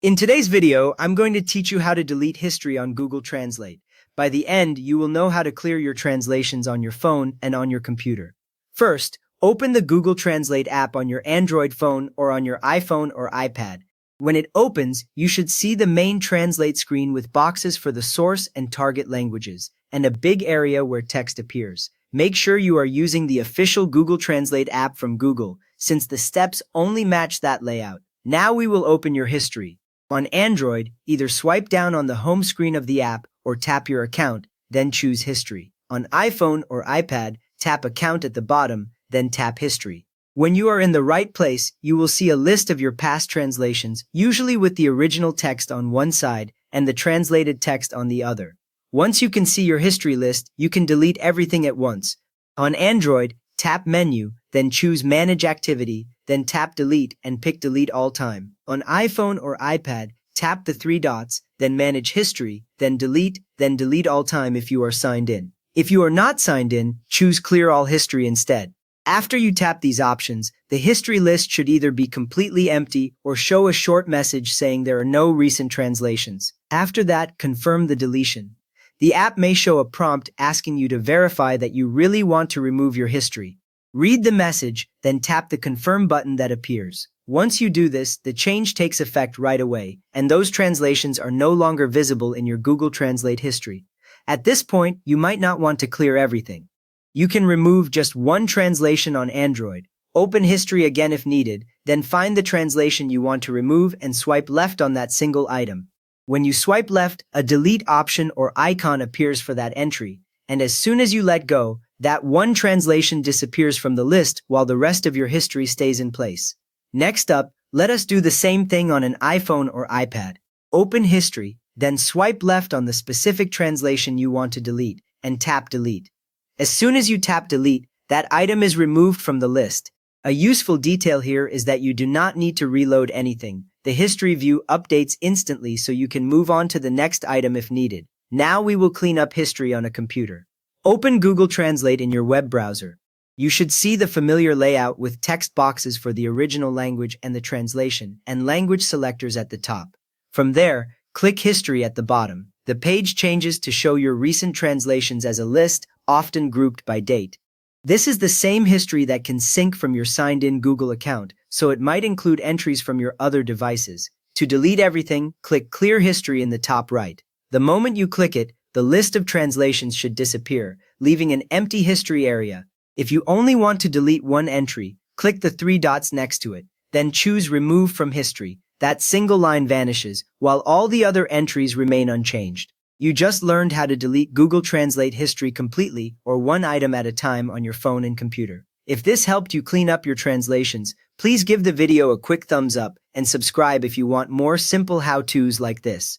In today's video, I'm going to teach you how to delete history on Google Translate. By the end, you will know how to clear your translations on your phone and on your computer. First, open the Google Translate app on your Android phone or on your iPhone or iPad. When it opens, you should see the main Translate screen with boxes for the source and target languages, and a big area where text appears. Make sure you are using the official Google Translate app from Google, since the steps only match that layout. Now we will open your history. On Android, either swipe down on the home screen of the app or tap your account, then choose History. On iPhone or iPad, tap Account at the bottom, then tap History. When you are in the right place, you will see a list of your past translations, usually with the original text on one side and the translated text on the other. Once you can see your history list, you can delete everything at once. On Android, tap Menu, then choose Manage Activity, then tap Delete and pick Delete All Time. On iPhone or iPad, tap the three dots, then Manage History, then Delete All Time if you are signed in. If you are not signed in, choose Clear All History instead. After you tap these options, the history list should either be completely empty or show a short message saying there are no recent translations. After that, confirm the deletion. The app may show a prompt asking you to verify that you really want to remove your history. Read the message, then tap the Confirm button that appears. Once you do this, the change takes effect right away, and those translations are no longer visible in your Google Translate history. At this point, you might not want to clear everything. You can remove just one translation on Android, open history again if needed, then find the translation you want to remove and swipe left on that single item. When you swipe left, a delete option or icon appears for that entry, and as soon as you let go, that one translation disappears from the list while the rest of your history stays in place. Next up, let us do the same thing on an iPhone or iPad. Open History, then swipe left on the specific translation you want to delete, and tap Delete. As soon as you tap Delete, that item is removed from the list. A useful detail here is that you do not need to reload anything. The history view updates instantly so you can move on to the next item if needed. Now we will clean up history on a computer. Open Google Translate in your web browser. You should see the familiar layout with text boxes for the original language and the translation, and language selectors at the top. From there, click History at the bottom. The page changes to show your recent translations as a list, often grouped by date. This is the same history that can sync from your signed-in Google account, so it might include entries from your other devices. To delete everything, click Clear History in the top right. The moment you click it, the list of translations should disappear, leaving an empty history area. If you only want to delete one entry, click the three dots next to it, then choose Remove from History. That single line vanishes, while all the other entries remain unchanged. You just learned how to delete Google Translate history completely or one item at a time on your phone and computer. If this helped you clean up your translations, please give the video a quick thumbs up and subscribe if you want more simple how-tos like this.